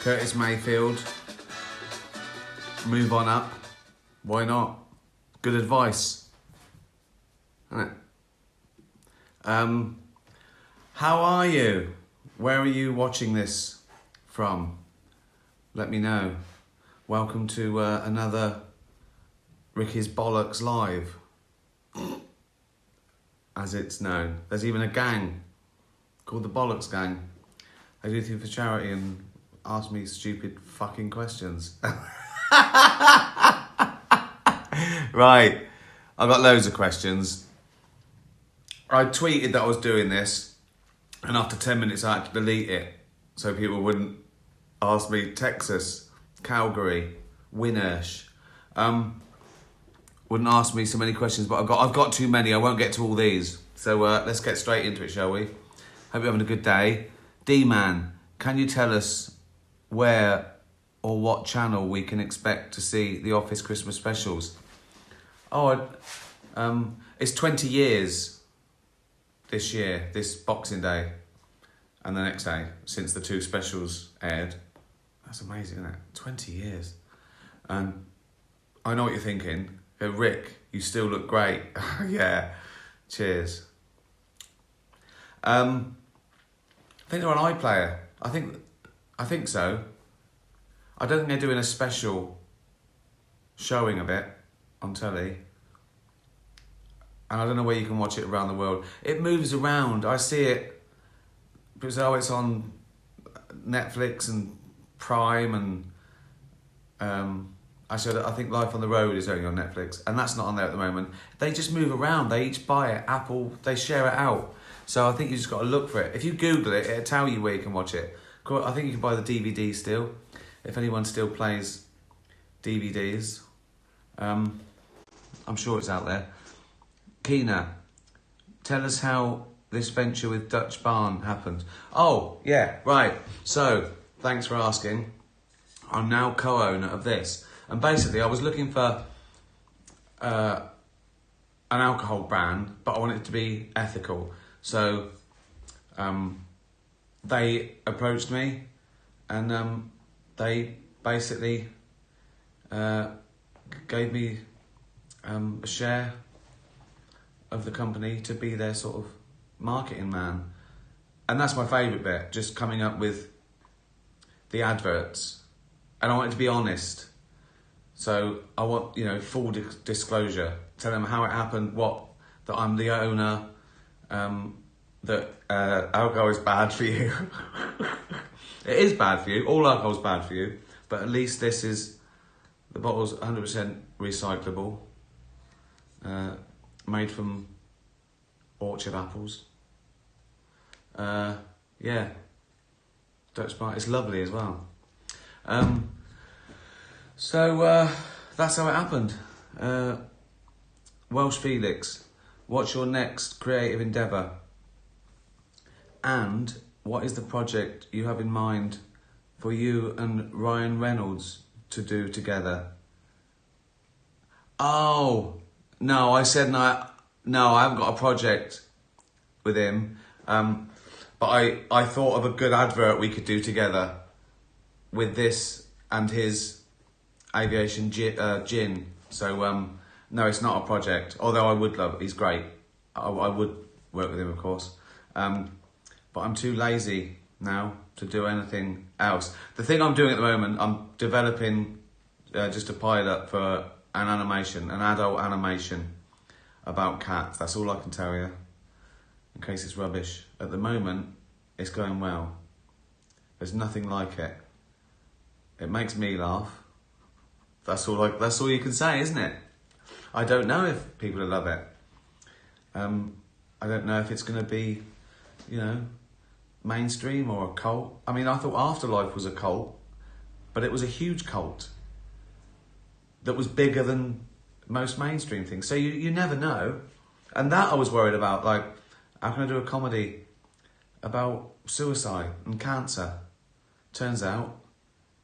Curtis Mayfield. Move on up. Why not? Good advice. Isn't it? How are you? Where are you watching this from? Let me know. Welcome to another Ricky's Bollocks Live, as it's known. There's even a gang called the Bollocks Gang. They do things for charity and ask me stupid fucking questions. Right, I've got loads of questions. I tweeted that I was doing this, and after 10 minutes I had to delete it so people wouldn't ask me Texas, Calgary, Winnersh. Wouldn't ask me so many questions, but I've got too many. I won't get to all these. So let's get straight into it, shall we? Hope you're having a good day. D-Man, can you tell us where or what channel we can expect to see the Office Christmas specials? Oh, it's 20 years this year, this Boxing Day, and the next day, since the two specials aired. That's amazing, isn't it? 20 years. And I know what you're thinking. Go, Rick, you still look great. Yeah, cheers. I think they're on iPlayer. I think so. I don't think they're doing a special showing of it on telly. And I don't know where you can watch it around the world. It moves around. I see it. People say, oh, it's on Netflix and Prime and actually, I think Life on the Road is only on Netflix, and that's not on there at the moment. They just move around. They each buy it. Apple, they share it out. So I think you just got to look for it. If you Google it, it'll tell you where you can watch it. I think you can buy the DVD still, if anyone still plays DVDs. I'm sure it's out there. Keena, tell us how this venture with Dutch Barn happened. Oh, yeah, right. So, thanks for asking. I'm now co-owner of this. And basically, I was looking for an alcohol brand, but I wanted it to be ethical. So they approached me, and they basically gave me a share of the company to be their sort of marketing man. And that's my favourite bit, just coming up with the adverts. And I want it to be honest. So I want, full disclosure. Tell them how it happened, that I'm the owner, that alcohol is bad for you. It is bad for you. All alcohol is bad for you. But at least the bottle's 100% recyclable, made from orchard apples. Yeah, Dutch Bar. It's lovely as well. So that's how it happened. Welsh Felix, what's your next creative endeavour? And what is the project you have in mind for you and Ryan Reynolds to do together? Oh, no, I said no, I haven't got a project with him. But I thought of a good advert we could do together with this and his aviation gin. So no, it's not a project. Although I would love it. He's great. I would work with him, of course. But I'm too lazy now to do anything else. The thing I'm doing at the moment, I'm developing just a pilot for an adult animation about cats. That's all I can tell you, in case it's rubbish. At the moment, it's going well. There's nothing like it. It makes me laugh. That's all you can say, isn't it? I don't know if people will love it. I don't know if it's going to be, mainstream or a cult. I mean, I thought Afterlife was a cult, but it was a huge cult that was bigger than most mainstream things. So you never know. And that I was worried about, like, how can I do a comedy about suicide and cancer? Turns out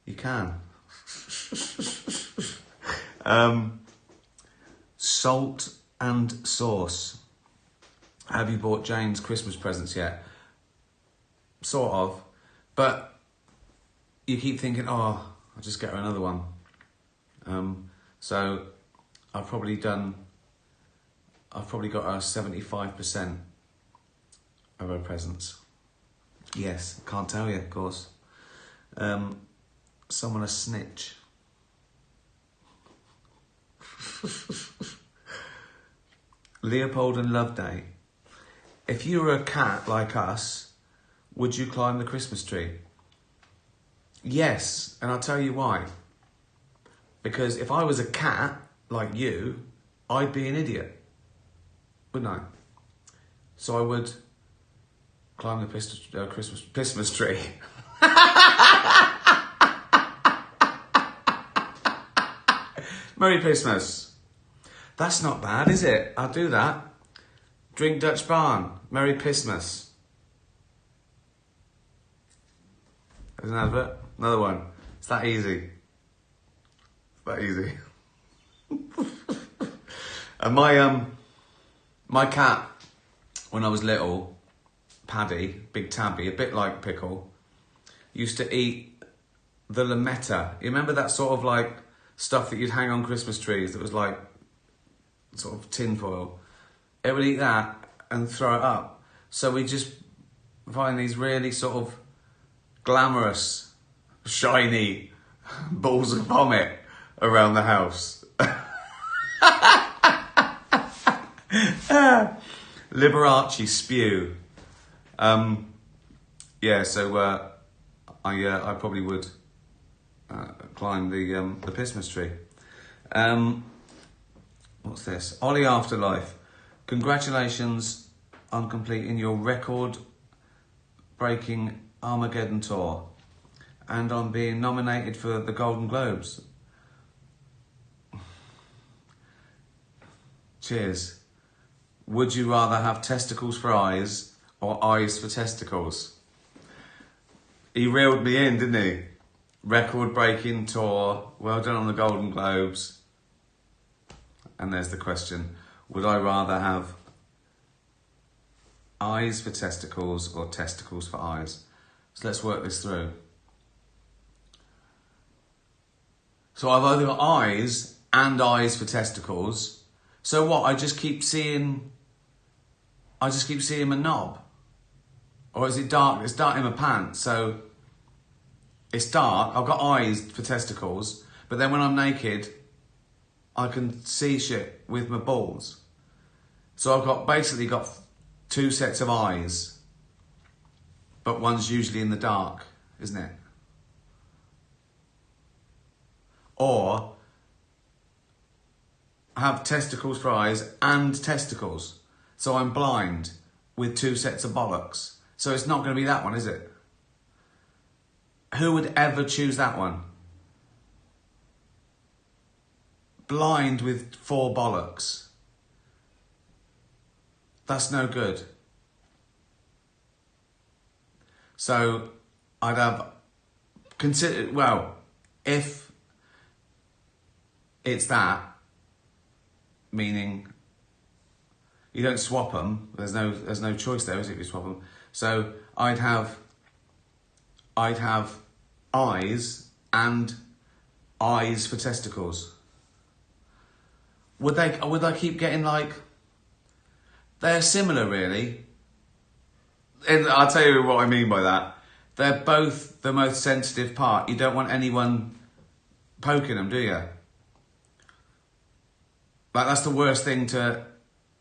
you can. Salt and sauce. Have you bought Jane's Christmas presents yet? Sort of. But you keep thinking, oh, I'll just get her another one. So I've probably got her 75% of her presents. Yes, can't tell you, of course. Someone a snitch. Leopold and Loveday. If you were a cat like us, would you climb the Christmas tree? Yes, and I'll tell you why. Because if I was a cat like you, I'd be an idiot, wouldn't I? So I would climb the Christmas tree. Merry Christmas. That's not bad, is it? I'll do that. Drink Dutch Barn. Merry Christmas. There's an advert. Another one. It's that easy. It's that easy. And my cat, when I was little, Paddy, Big Tabby, a bit like Pickle, used to eat the lametta. You remember that sort of like stuff that you'd hang on Christmas trees that was like sort of tin foil? It would eat that and throw it up. So we just find these really sort of glamorous, shiny balls of vomit around the house. Liberace spew. Yeah, so I probably would climb the Christmas tree. What's this? Ollie Afterlife. Congratulations on completing your record-breaking Armageddon tour and on being nominated for the Golden Globes. Cheers. Would you rather have testicles for eyes or eyes for testicles? He reeled me in, didn't he? Record-breaking tour, well done on the Golden Globes. And there's the question, would I rather have eyes for testicles or testicles for eyes? So let's work this through. So I've either got eyes and eyes for testicles. So what, I just keep seeing a knob? Or is it dark? It's dark in my pants, so it's dark. I've got eyes for testicles, but then when I'm naked, I can see shit with my balls. So I've basically got two sets of eyes, but one's usually in the dark, isn't it? Or I have testicles for eyes and testicles. So I'm blind with two sets of bollocks. So it's not going to be that one, is it? Who would ever choose that one? Blind with 4 bollocks. That's no good. So I'd have considered, well, if it's that, meaning you don't swap them, there's no choice there, is it, if you swap them? So I'd have eyes and eyes for testicles. Would I keep getting like, they're similar really. And I'll tell you what I mean by that. They're both the most sensitive part. You don't want anyone poking them, do you? Like, that's the worst thing to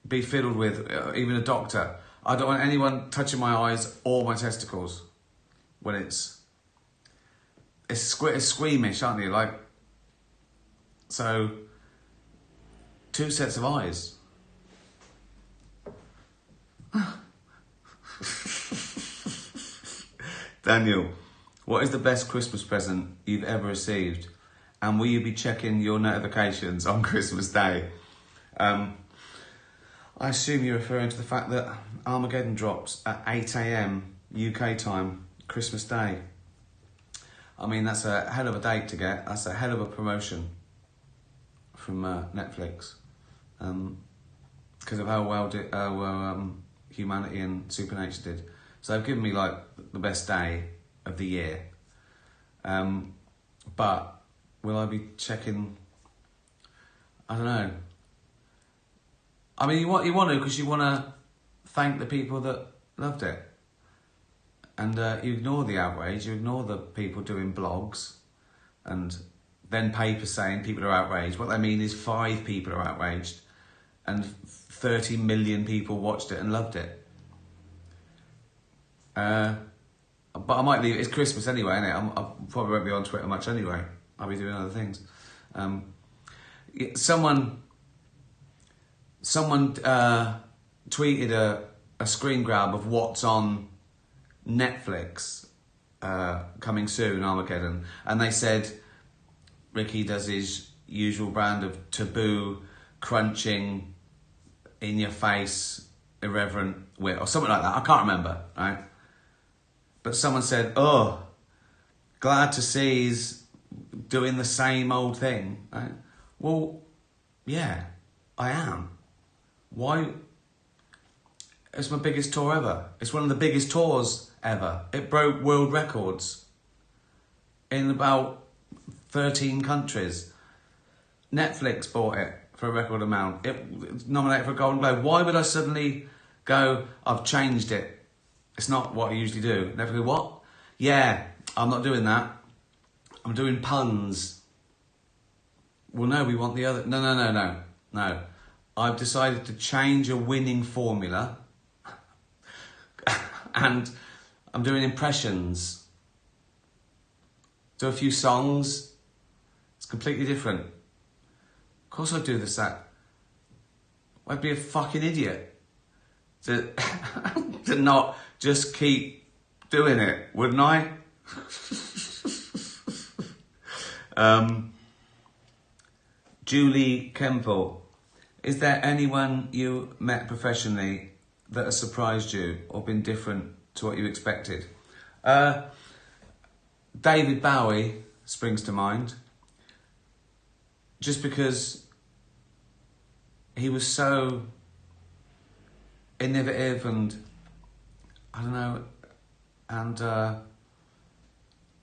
be fiddled with, even a doctor. I don't want anyone touching my eyes or my testicles when it's squeamish, aren't you? Like, so 2 sets of eyes. Daniel, what is the best Christmas present you've ever received? And will you be checking your notifications on Christmas Day? I assume you're referring to the fact that Armageddon drops at 8 AM UK time, Christmas Day. I mean, that's a hell of a date to get. That's a hell of a promotion from Netflix. Because of how well Humanity and Supernature did. So they've given me like the best day of the year. But will I be checking? I don't know. I mean, you want to, because you want to thank the people that loved it. And you ignore the outrage, you ignore the people doing blogs and then papers saying people are outraged. What they mean is 5 people are outraged and 30 million people watched it and loved it. But I might leave it. It's Christmas anyway, isn't it? I probably won't be on Twitter much anyway. I'll be doing other things. Someone tweeted a screen grab of what's on Netflix coming soon, Armageddon, and they said Ricky does his usual brand of taboo, crunching, in your face, irreverent wit, or something like that. I can't remember, right? But someone said, "Oh, glad to see he's doing the same old thing." Right? Well, yeah, I am. Why? It's my biggest tour ever. It's one of the biggest tours ever. It broke world records in about 13 countries. Netflix bought it for a record amount. It's nominated for a Golden Globe. Why would I suddenly go, I've changed it? It's not what I usually do. Never go, what? Yeah, I'm not doing that. I'm doing puns. Well, no, we want the other. No. I've decided to change a winning formula and I'm doing impressions. Do a few songs. It's completely different. Of course I'd do this, that. I'd be a fucking idiot to, to not just keep doing it, wouldn't I? Julie Kemple. Is there anyone you met professionally that has surprised you or been different to what you expected? David Bowie springs to mind. Just because he was so innovative and, I don't know, and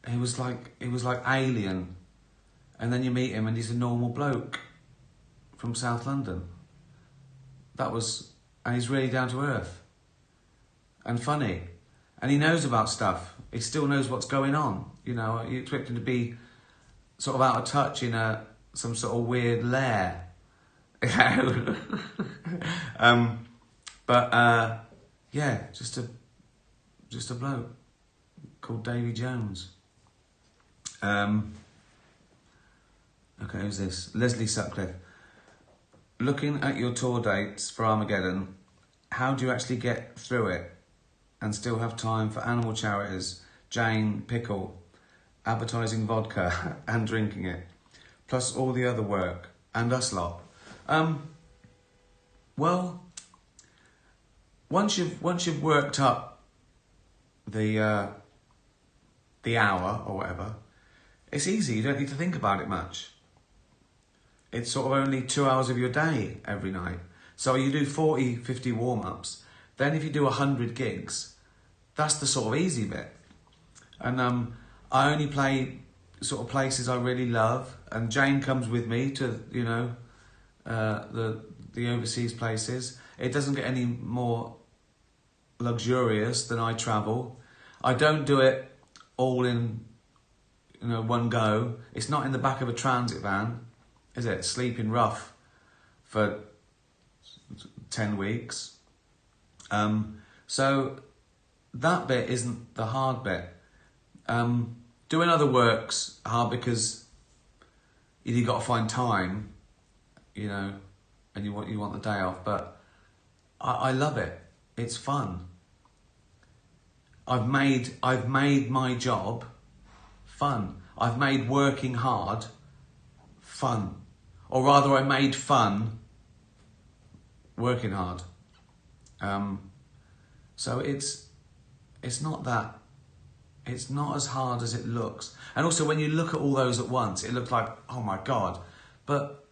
he was like alien. And then you meet him and he's a normal bloke from South London. And he's really down to earth and funny. And he knows about stuff. He still knows what's going on. You know, you expect him to be sort of out of touch in some sort of weird lair. Yeah, just a bloke called Davy Jones. Okay, who's this? Leslie Sutcliffe. Looking at your tour dates for Armageddon, how do you actually get through it and still have time for animal charities, Jane, Pickle, advertising vodka and drinking it, plus all the other work and us lot? Well, once you've worked up the hour or whatever, it's easy. You don't need to think about it much. It's sort of only 2 hours of your day every night. So you do 40, 50 warm-ups. Then if you do 100 gigs, that's the sort of easy bit. And I only play sort of places I really love. And Jane comes with me to, the overseas places. It doesn't get any more luxurious than I travel. I don't do it all in, one go. It's not in the back of a transit van, is it? Sleeping rough for 10 weeks. So that bit isn't the hard bit. Doing other work's hard because you've got to find time, and you want the day off. But I love it. It's fun. I've made my job fun. I've made working hard fun. Or rather, I made fun working hard. So it's not as hard as it looks. And also when you look at all those at once, it looks like, oh my God. But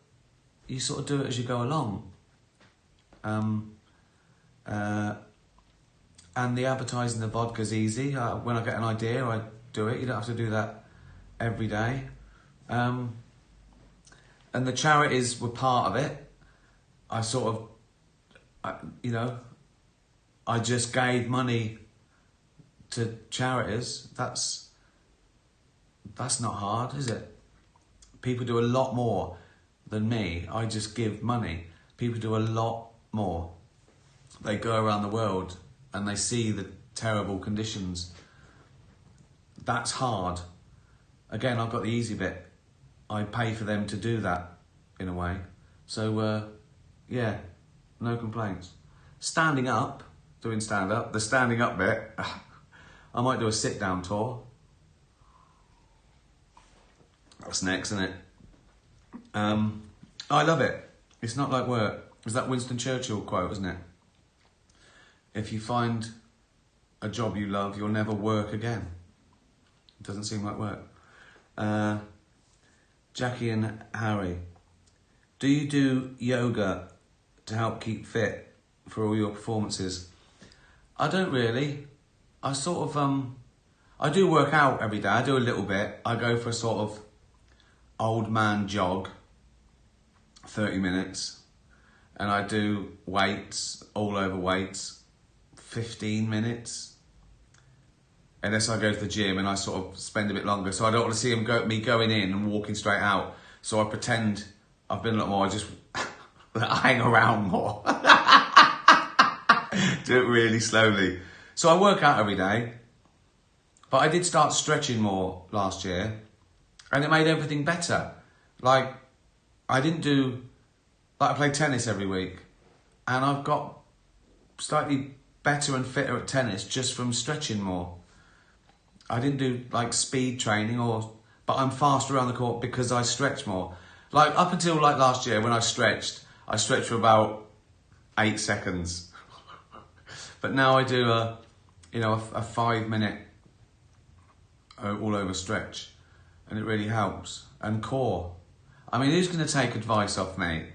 you sort of do it as you go along. And the advertising the vodka's easy. When I get an idea, I do it. You don't have to do that every day. And the charities were part of it. I just gave money to charities. That's not hard, is it? People do a lot more than me. I just give money. People do a lot more. They go around the world and they see the terrible conditions. That's hard. Again, I've got the easy bit. I pay for them to do that, in a way. So, yeah, no complaints. Standing up, doing stand-up, the standing up bit, I might do a sit-down tour. That's next, isn't it? I love it. It's not like work. It's that Winston Churchill quote, isn't it? If you find a job you love, you'll never work again. It doesn't seem like work. Jackie and Harry, do you do yoga to help keep fit for all your performances? I don't really. I sort of, I do work out every day. I do a little bit. I go for a sort of old man jog, 30 minutes. And I do weights, all over weights, 15 minutes. Unless I go to the gym and I sort of spend a bit longer. So I don't want to see me going in and walking straight out. So I pretend I've been a lot more. I just I hang around more. Do it really slowly. So I work out every day. But I did start stretching more last year. And it made everything better. Like, I play tennis every week. And I've got slightly better and fitter at tennis just from stretching more. I didn't do like speed training but I'm faster around the court because I stretch more. Like up until like last year when I stretched for about 8 seconds. But now I do a 5-minute all over stretch and it really helps. And core. I mean, who's going to take advice off me?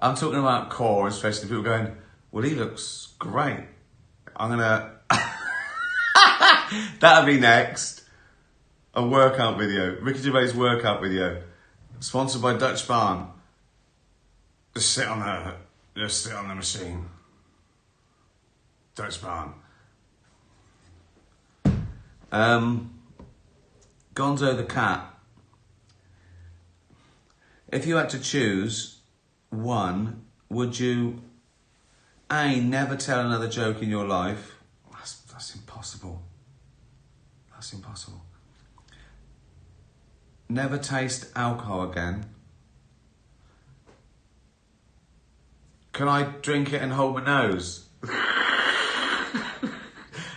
I'm talking about core, especially people going, well, he looks great. I'm going to... That'll be next. A workout video. Ricky Gervais' workout video. Sponsored by Dutch Barn. Just sit on the machine. Dutch Barn. Gonzo the Cat. If you had to choose one, would you A, never tell another joke in your life? That's impossible. That's impossible. Never taste alcohol again. Can I drink it and hold my nose?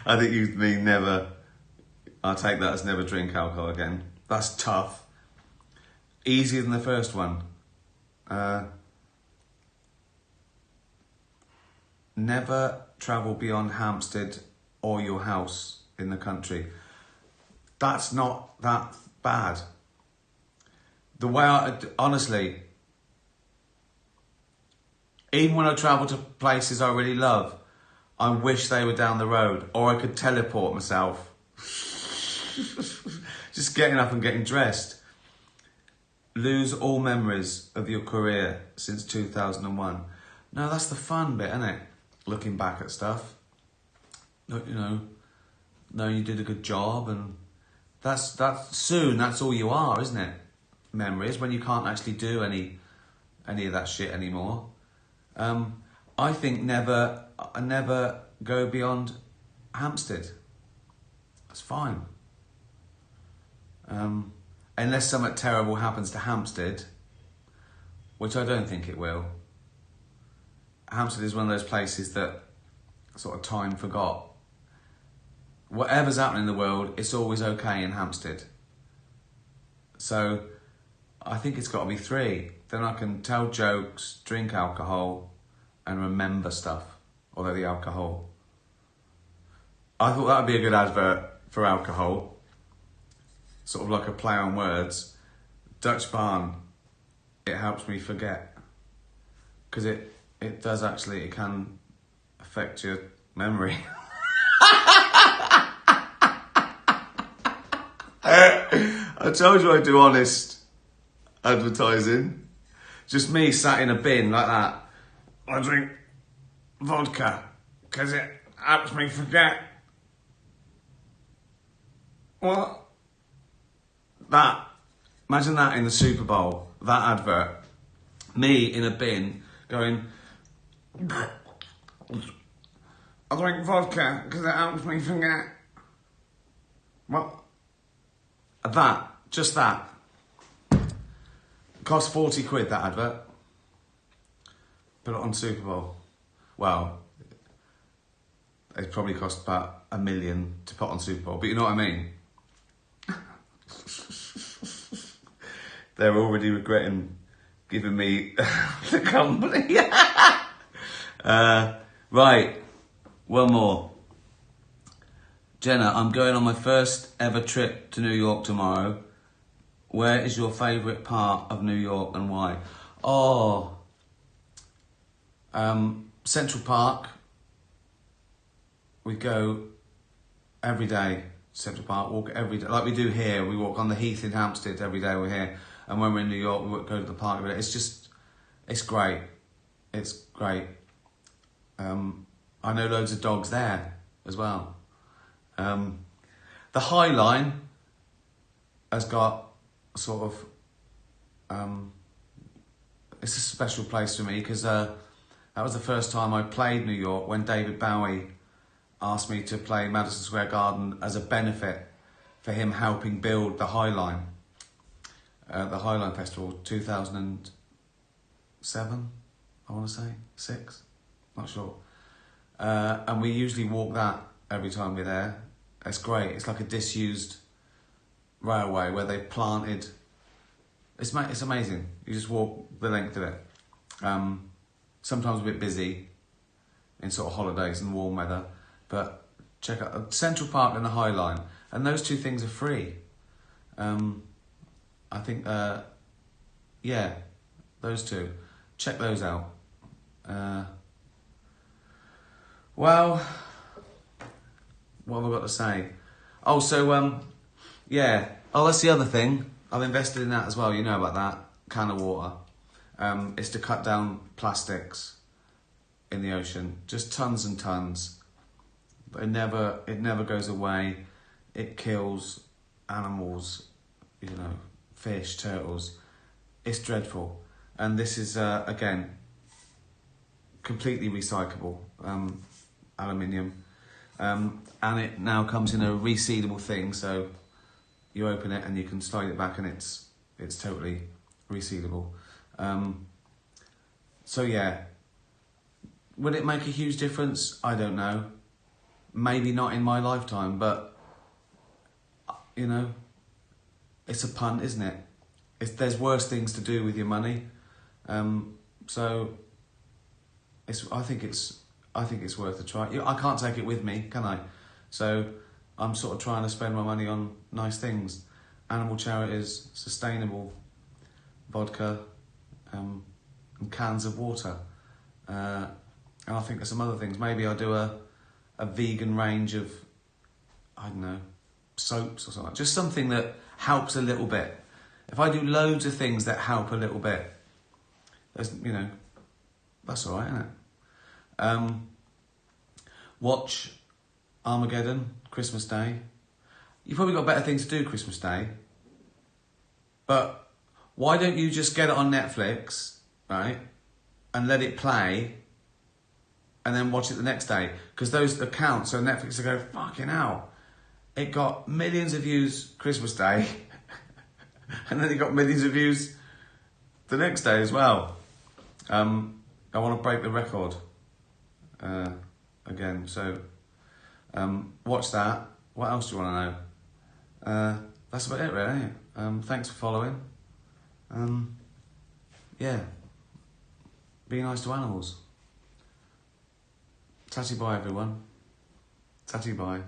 I think you mean never. I'll take that as never drink alcohol again. That's tough. Easier than the first one. Never travel beyond Hampstead or your house in the country. That's not that bad. The way honestly, even when I travel to places I really love, I wish they were down the road or I could teleport myself. Just getting up and getting dressed. Lose all memories of your career since 2001. No, that's the fun bit, isn't it? Looking back at stuff. Knowing you did a good job, and that's soon. That's all you are, isn't it? Memories when you can't actually do any of that shit anymore. I think never go beyond Hampstead. That's fine. Unless something terrible happens to Hampstead, which I don't think it will. Hampstead is one of those places that sort of time forgot. Whatever's happening in the world, it's always okay in Hampstead. So I think it's got to be 3. Then I can tell jokes, drink alcohol, and remember stuff. Although the alcohol. I thought that would be a good advert for alcohol. Sort of like a play on words. Dutch Barn, it helps me forget. Because it does actually, it can affect your memory. I told you I do honest advertising. Just me sat in a bin like that. I drink vodka because it helps me forget. What? That. Imagine that in the Super Bowl. That advert. Me in a bin going, I drink vodka because it helps me forget. What? That. Just that. Cost 40 quid, that advert. Put it on Super Bowl. Well, it probably cost about $1 million to put on Super Bowl, but you know what I mean? They're already regretting giving me the company. Right, one more. Jenna, I'm going on my first ever trip to New York tomorrow. Where is your favourite part of New York and why? Oh, Central Park. We go every day, Central Park, walk every day, like we do here. We walk on the Heath in Hampstead every day we're here. And when we're in New York, we go to the park every day. It's great. It's great. I know loads of dogs there as well. The High Line has got sort of, it's a special place for me because that was the first time I played New York when David Bowie asked me to play Madison Square Garden as a benefit for him helping build the High Line. The High Line Festival, 2007, I want to say, 6, not sure. And we usually walk that every time we're there. It's great. It's like a disused railway where they planted. It's amazing. You just walk the length of it. Sometimes a bit busy in sort of holidays and warm weather, but check out Central Park and the High Line, and those two things are free. I think, yeah, those two. Check those out. Well, what have I got to say? Oh, so, yeah. Oh, that's the other thing. I've invested in that as well. You know about that. Can of water. It's to cut down plastics in the ocean. Just tons and tons. But it never goes away. It kills animals, you know, fish, turtles. It's dreadful. And this is, again, completely recyclable aluminium. And it now comes in a resealable thing, so you open it and you can slide it back and it's totally resealable. So yeah, would it make a huge difference? I don't know. Maybe not in my lifetime, but you know, it's a punt, isn't it? There's worse things to do with your money. So I think it's worth a try. I can't take it with me, can I? So I'm sort of trying to spend my money on nice things, animal charities, sustainable vodka, and cans of water. And I think there's some other things. Maybe I'll do a vegan range of, I don't know, soaps or something. Just something that helps a little bit. If I do loads of things that help a little bit, there's, you know, that's all right, isn't it? Watch Armageddon, Christmas Day. You've probably got better things to do Christmas Day. But why don't you just get it on Netflix, right, and let it play, and then watch it the next day? Because those accounts on Netflix will go, fucking hell, it got millions of views Christmas Day, and then it got millions of views the next day as well. I want to break the record again, so watch that. What else do you want to know? That's about it, really. Thanks for following. Yeah, be nice to animals. Tatty bye, everyone. Tatty bye.